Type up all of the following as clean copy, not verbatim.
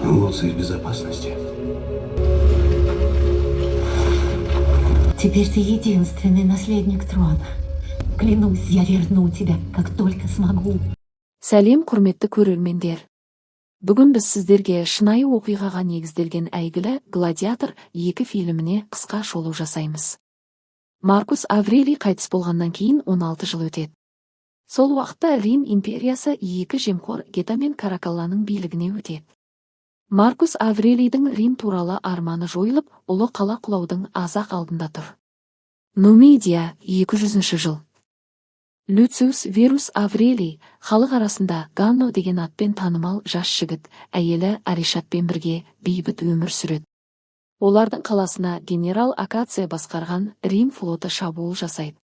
Луций в безопасности. Теперь ты единственный наследник трона. Клянусь, я верну тебя, как только смогу. Сәлем құрметті көрермендер. Бүгін біз сіздерге шынайы оқиғаға негізделген әйгілі «Гладиатор» 2 фильміне қысқа шолу жасаймыз. Маркус Аврелий қайтыс болғаннан кейін 16 жыл өтеді. Сол уақытта Рим империясы 2 жемқор Гета мен Каракалланың билігіне өтеді. Маркус Аврелийдің Рим туралы арманы жойылып, ұлы қала құлаудың аз-ақ алдында тұр. Нумидия 200 жыл. Люциус Верус Аврелий халық арасында Ганно деген атпен танымал жас жігіт, әйелі Аришатпен бірге бейбіт өмір сүреді. Олардың қаласына генерал Акация басқарған Рим флоты шабуыл жасайды.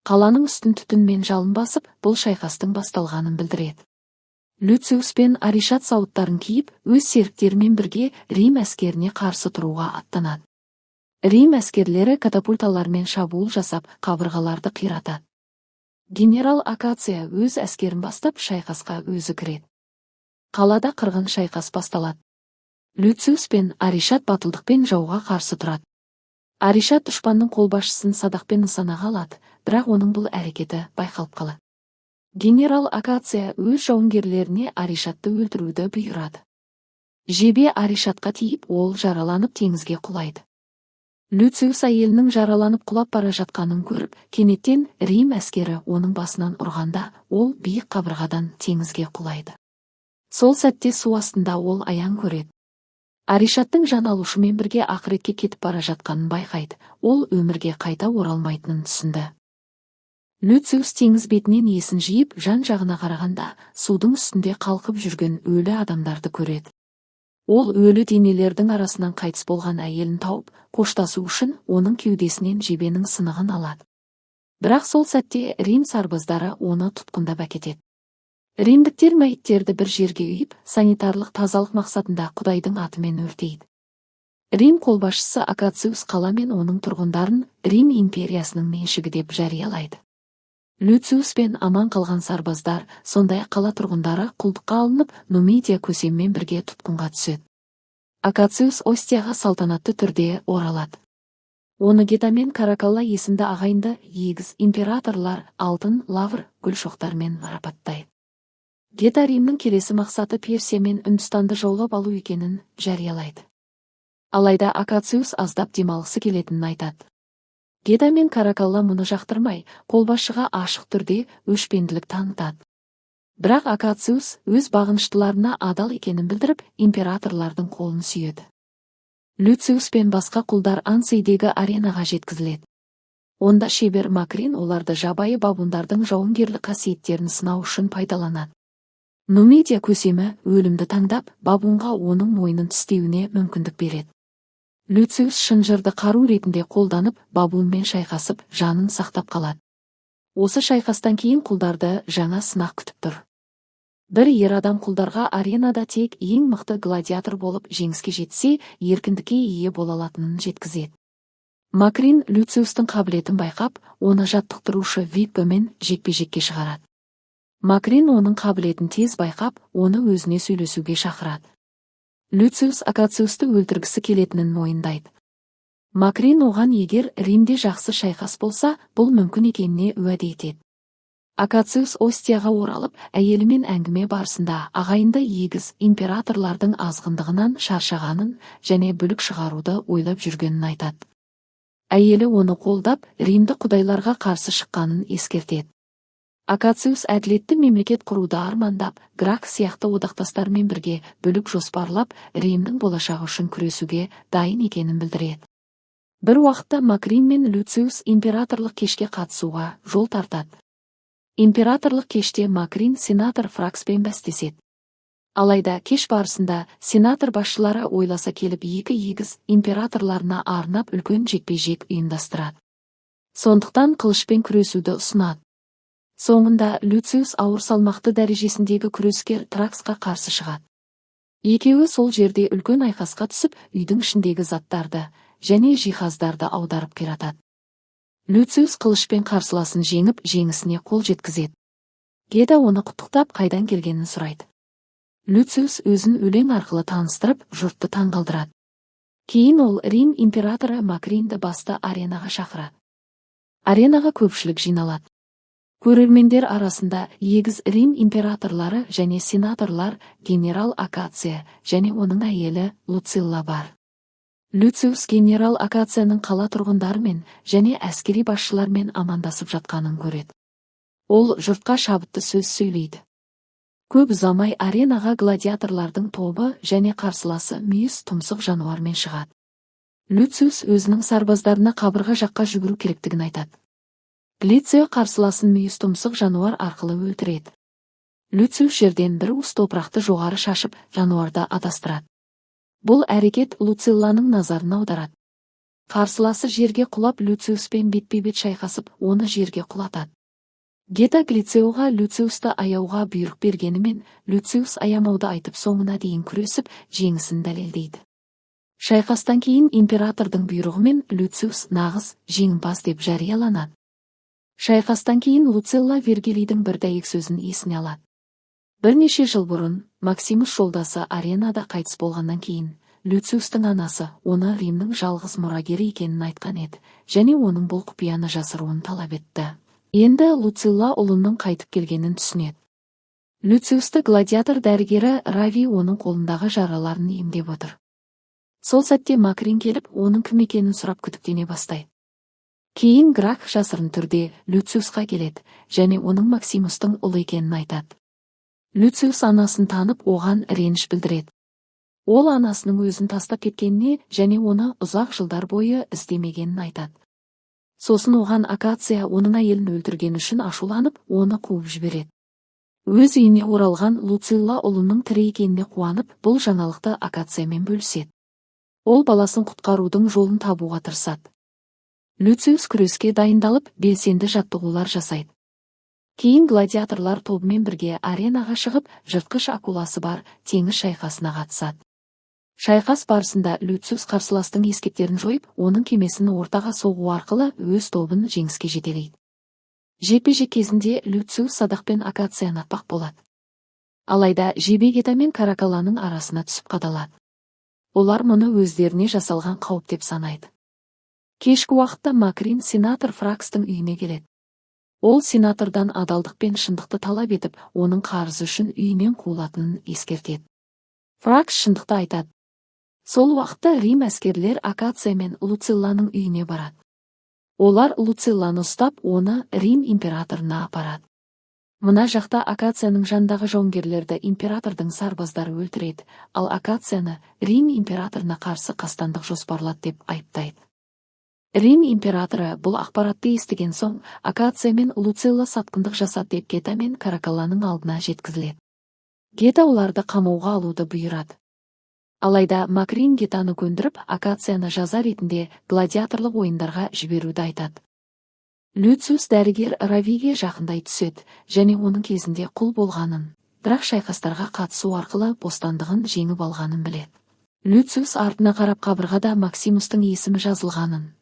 Қаланың үстін түтінмен жалын басып, бұл шайқастың басталғанын білдіреді. Люциус пен Аришат сауыттарын киіп, өз серіктерімен бірге Рим әскеріне қарсы тұруға аттанады. Рим әскерлері катапульталармен шабуыл жасап, қабырғаларды қиратады. Генерал Акация өз әскерін бастап, шайқасқа өзі кіреді. Қалада қырғын шайқас басталады. Люциус пен Аришат батылдықпен жауға қарсы тұрады. Аришат дұшпанның қолбасшысын садақпен нысанаға алады, бірақ оның бұл әрекеті байқалып қалады. Генерал Акация өз жауынгерлеріне Аришатты өлтіруді бұйырады. Жебе Аришатқа тиіп, ол жараланып теңізге құлайды. Люциус әйелінің жараланып құлап бара жатқанын көріп, кенеттен Рим әскері оның басынан ұрғанда, ол биік қабырғадан теңізге құлайды. Сол сәтте су астында ол аян көреді. Аришаттың жан алушымен бірге ақыретке кетіп бара жатқанын байқайды, ол өмірге қайта оралмайтынын түсінді. Люциус теңіз бетінен есін жиып, жан жағына қарағанда, судың үстінде қалқып жүрген өлі адамдарды көреді. Ол өлі денелердің арасынан қайтыс болған әйелін тауып, қоштасу үшін оның кеудесінен жебенің сынығын алады. Бірақ сол сәтте Рим сарбаздары оны тұтқындап әкетеді. Римдіктер мәйіттерді бір жерге үйіп, санитарлық тазалық мақсатында Құдайдың атымен өртейді. Рим қолбасшысы Акациус қала мен оның тұрғындарын Рим империясының меншігі деп жариялайды. Люциус пен аман қалған сарбаздар, сондай қала тұрғындары құлдыққа алынып, Нумидия көсеммен бірге тұтқынға түседі. Акациус Остияға салтанатты түрде оралады. Оны Гета мен Каракалла есімді ағайынды егіз императорлар алтын, лавр, гүл шоқтармен марапаттайды. Гета Римнің келесі мақсаты Персия мен Үндістанды жаулап алу екенін жариялайды. Алайда Акациус аздап демалғысы келетінін айтады. Гета мен Каракалла мұны жақтырмай, қолбасшыға ашық түрде өшпенділік танытады. Бірақ Акациус өз бағыныштыларына адал екенін білдіріп, императорлардың қолын сүйеді. Люциус пен басқа құлдар Ансейдегі аренаға жеткізіледі. Онда шебер Макрин оларды жабайы бабундардың жауынгерлік қасиеттерін сынау үшін пайдаланады. Нумидия көсемі өлімді таңдап, бабунға оның мойнын тістеуіне мүмкіндік береді. Люциус шынжырды қару ретінде қолданып, бабунмен шайқасып, жанын сақтап қалады. Осы шайқастан кейін құлдарды жаңа сынақ күтіп тұр. Бір ер адам құлдарға аренада тек ең мықты гладиатор болып жеңіске жетсе, еркіндікке ие бола алатынын жеткізеді. Макрин Люциустың қабілетін байқап, оны жаттықтырушы Виппемен жекпе-жекке шығарады. Макрин оның қабілетін тез байқап, оны өзіне сөйлесуге шақырады. Люциус Акациусты өлтіргісі келетінін мойындайды. Макрин оған егер Римде жақсы шайқас болса, бұл мүмкін екеніне уәде етеді. Акациус Остияға оралып, әйелімен әңгіме барысында ағайынды егіз императорлардың азғындығынан шаршағанын және бүлік шығаруды ойлап жүргенін айтады. Әйелі оны қолдап, Римді құдайларға қарсы шыққанын ескертеді. Акациус әділетті мемлекет құруды армандап, Грак сияқты одақтастармен бірге бүлік жоспарлап, Римнің болашағы үшін күресуге дайын екенін білдіреді. Бір уақытта Макрин мен Люциус императорлық кешке қатысуға жол тартады. Императорлық кеште Макрин сенатор Фракспен бәстеседі. Алайда кеш барысында сенатор басшылары ойласа келіп екі егіз императорларына арнап үлкен жекпе-жек ұйымдастырады. Сондықтан қылышпен күресуді ұсынады. Соңында Люциус ауыр салмақты дәрежесіндегі күрескер Траксқа қарсы шығады. Екеуі сол жерде үлкен айқасқа түсіп, үйдің ішіндегі заттарды және жиһаздарды аударып қиратады. Люциус қылышпен қарсыласын жеңіп, жеңісіне қол жеткізеді. Гета оны құттықтап, қайдан келгенін сұрайды. Люциус өзін өлең арқылы таныстырып, жұртты таңғалдырады. Кейін ол Рим императоры Макринді басты аренаға шақырады. Аренаға көпшілік жиналады. Көрермендер арасында егіз Рим императорлары және сенаторлар генерал Акация және оның әйелі Луцилла бар. Люциус генерал Акацияның қала тұрғындарымен және әскери басшылармен амандасып жатқанын көреді. Ол жұртқа шабытты сөз сөйлейді. Көп ұзамай аренаға гладиаторлардың тобы және қарсыласы мүйіз тұмсық жануармен шығады. Люциус өзінің сарбаздарына қабырға жаққа жүгіру керектігін айтады. Глицио қарсыласын мүйіз тұмсық жануар арқылы өлтіреді. Люциус жерден бір уыс топырақты жоғары шашып, жануарды адастырады. Бұл әрекет Луцилланың назарын аударады. Қарсыласы жерге құлап, Люциуспен бетпе-бет шайқасып, оны жерге құлатады. Гета Глициоға Люциусты аяуға бұйрық бергенімен, Люциус аямауды айтып соңына дейін күресіп, жеңісін дәлелдейді. Шайқастан кейін императордың бұйрығымен Люциус нағыз жеңімпаз деп жарияланады. Шайқастан кейін Луцилла Вергилийдің бір дәйек сөзін есіне алады. Бірнеше жыл бұрын Максимус жолдасы аренада қайтыс болғаннан кейін, Люциустың анасы оны Римнің жалғыз мұрагері екенін айтқан еді, және оның бұл құпияны жасыруын талап етті. Енді Луцилла ұлының қайтып келгенін түсінеді. Люциусты гладиатор дәрігері Рави оның қолындағы жараларын емдеп отыр. Сол сәтте Макрин келіп, оның кім екенін сұрап күдіктене бастайды. Кейін Грак жасырын түрде Люциусқа келеді, және оның Максимустың ұлы екенін айтады. Люциус анасын танып, оған реніш білдіреді. Ол анасының өзін тастап кеткеніне және оны ұзақ жылдар бойы іздемегенін айтады. Сосын оған Акация оның әйелін өлтірген үшін ашуланып, оны қуып жібереді. Өз үйіне оралған Луцилла ұлының тірі екеніне қуанып, бұл жаңалықты Акациямен бөліседі. Ол баласын құтқарудың жолын табуға тырысады. Люциус күреске дайындалып, белсенді жаттығулар жасайды. Кейін гладиаторлар тобымен бірге аренаға шығып, жыртқыш акуласы бар теңіз шайқасына қатысады. Шайқас барысында Люциус қарсыластың ескектерін жойып, оның кемесін ортаға соғу арқылы өз тобын жеңіске жетелейді. Жекпе-жек кезінде Люциус садақпен Акацияны атпақ болады. Алайда жебе Гета мен Каракаланың арасына түсіп қадалады. Олар мұны өздеріне жасалған қауіп деп санайды. Кешкі уақытта Макрин сенатор Фракстың үйіне келеді. Ол сенатордан адалдық пен шындықты талап етіп, оның қарызы үшін үйінен қуылатынын ескертеді. Фракс шындықты айтады. Сол уақытта Рим әскерлер Акация мен Луцилланың үйіне барады. Олар Луцилланы ұстап, оны Рим императорына апарады. Мына жақта Акацияның жандағы жауынгерлерді императордың сарбаздары өлтіреді, ал Акацияны Рим императорына қарсы қастандық жоспарлады деп айыптайды. Рим императоры бұл ақпаратты естіген соң, Акация мен Луцилла сатқындық жасады деп Гета мен Каракаланың алдына жеткізіледі. Гета оларды қамауға алуды бұйырады. Алайда Макрин Гетаны көндіріп, Акацияны жаза ретінде гладиаторлық ойындарға жіберуді айтады. Люциус дәрігер Равиге жақындай түседі, және оның кезінде құл болғанын, бірақ шайқастарға қатысу арқылы бостандығын жеңіп алғанын біледі. Люциус артына қарап, қабырғада Максимустың есімі жазылғанын,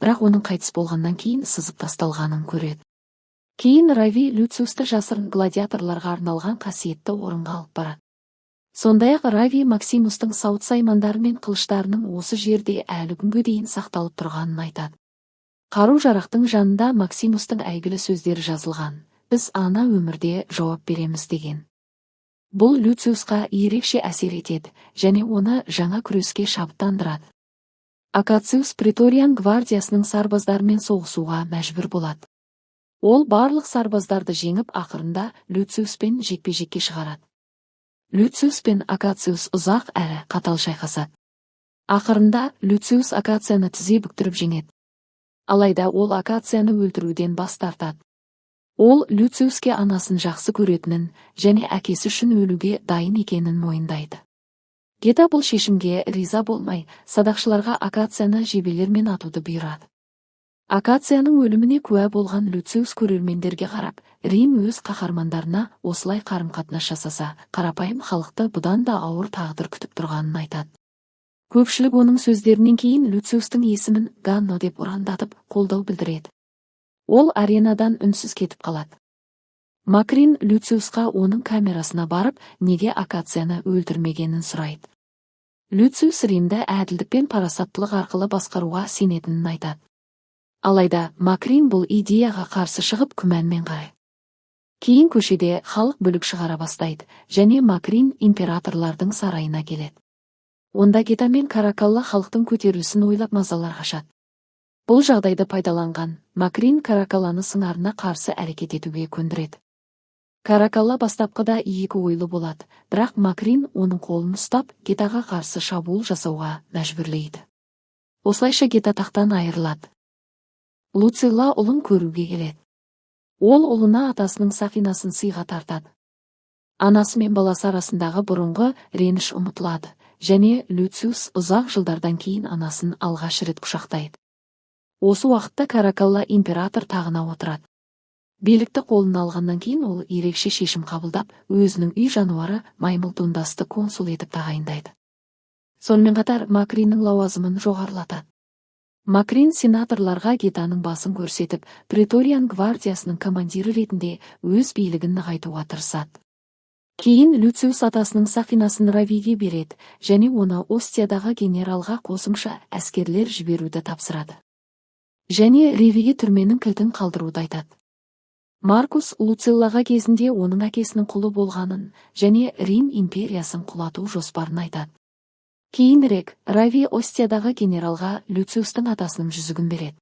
бірақ оның қайтыс болғаннан кейін сызып тасталғанын көреді. Кейін Рави Люциусты жасырын гладиаторларға арналған қасиетті орынға алып барады. Сондай-ақ Рави Максимустың сауыт саймандары мен қылыштарының осы жерде әлі күнге дейін сақталып тұрғанын айтады. Қару-жарақтың жанында Максимустың әйгілі сөздері жазылған: "Біз ана өмірде жауап береміз" деген. Бұл Люциусқа ерекше әсер етеді, және оны жаңа күреске шабыттандырады. Акациус Преториан гвардиясының сарбаздарымен соғысуға мәжбүр болады. Ол барлық сарбаздарды жеңіп, ақырында Люциуспен жекпе-жекке шығарады. Люциус пен Акациус ұзақ әрі қатал шайқасады. Ақырында Люциус Акацияны тізе бүктіріп жеңеді. Алайда ол Акацияны өлтіруден бас тартады. Ол Люциуске анасын жақсы көретінін және әкесі үшін өлуге дайын екенін мойындайды. Гета бұл шешімге риза болмай, садақшыларға Акацияны жебелермен атуды бұйырады. Акацияның өліміне куә болған Люциус көрермендерге қарап, Рим өз қаһармандарына осылай қарым-қатынас жасаса, қарапайым халықты бұдан да ауыр тағдыр күтіп тұрғанын айтады. Көпшілік оның сөздерінен кейін Люциустың есімін Ганно деп ұрандатып, қолдау білдіреді. Ол аренадан үнсіз кетіп қалады. Макрин Люциусқа оның камерасына барып, неге Акацияны өлтірмегенін сұрайды. Люциус Римді әділдік пен парасаттылық арқылы басқаруға сенетінін айтады. Алайда Макрин бұл идеяға қарсы шығып күмәнмен қарайды. Кейін көшеде халық бүлік шығара бастайды, және Макрин императорлардың сарайына келеді. Онда Гета мен Каракалла халықтың көтерілісін ойлап мазалар қашады. Бұл жағдайды пайдаланған Макрин Каракалланы сыңарына қарсы әрекет етуге көндіреді. Каракалла бастапқыда екі ойлы болады, бірақ Макрин оның қолын ұстап, Гетаға қарсы шабуыл жасауға мәжбүрлейді. Осылайша Гета тақтан айырылады. Луцилла ұлын көруге келеді. Ол ұлына атасының сақинасын сыйға тартады. Анасы мен баласы арасындағы бұрынғы реніш ұмытылады, және Люциус ұзақ жылдардан кейін анасын алғаш рет құшақтайды. Осы уақытта Каракалла император тағына отырады. Билікті қолына алғаннан кейін ол ерекше шешім қабылдап, өзінің үй жануары Маймылдундасты консул етіп тағайындайды. Сонымен қатар Макриннің лауазымын жоғарылатады. Макрин сенаторларға Гетаның басын көрсетіп, Преториан гвардиясының командирі ретінде өз билігін нығайтуға тырысады. Кейін Люциус атасының сақинасын Равиге береді, және оны Остиядағы генералға қосымша әскерлер жіберуді тапсырады. Және Равиге түрменің кілтін қалдыруды айтады. Маркус Луциллаға кезінде оның әкесінің құлы болғанын және Рим империясын құлату жоспарын айтады. Кейінірек Рави Остиядағы генералға Люциустың атасының жүзігін береді.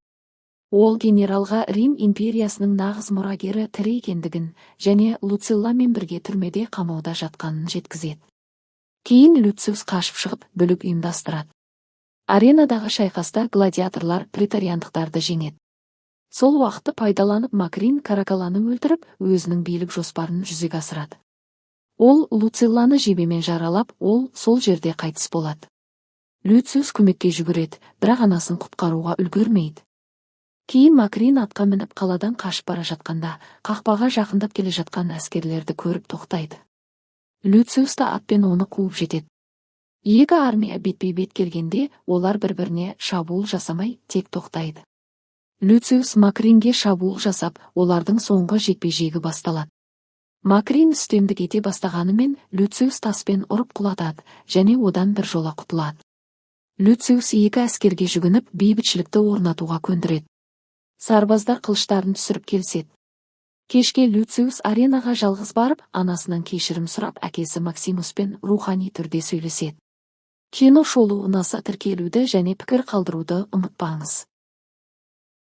Ол генералға Рим империясының нағыз мұрагері тірі екендігін және Луцилламен бірге түрмеде қамауда жатқанын жеткізеді. Кейін Люциус қашып шығып, бүлік ұйымдастырады. Аренадағы шайқаста гладиаторлар преториандықтарды жеңеді. Сол уақытты пайдаланып Макрин Каракалланы өлтіріп, өзінің билік жоспарын жүзеге асырады. Ол Луцилланы жебемен жаралап, ол сол жерде қайтыс болады. Люциус көмекке жүгіреді, бірақ анасын құтқаруға үлгермейді. Кейін Макрин атқа мініп қаладан қашып бара жатқанда, қақпаға жақындап келе жатқан әскерлерді көріп тоқтайды. Люциус та атпен оны қуып жетеді. Екі армия бетпе-бет келгенде, олар бір-біріне шабуыл жасамай тек тоқтайды. Люциус Макринге шабуыл жасап, олардың соңғы жекпе-жегі басталады. Макрин үстемдік ете бастағанымен, Люциус таспен ұрып құлатады, және одан бір жола құтылады. Люциус екі әскерге жүгініп, бейбітшілікті орнатуға көндіреді. Сарбаздар қылыштарын түсіріп келседі. Кешке Люциус аренаға жалғыз барып, анасынан кешірім сұрап, әкесі Максимуспен рухани түрде сөйлеседі. Кино шолу ұнаса тіркелуді және пікір қалдыруды ұмытпаңыз.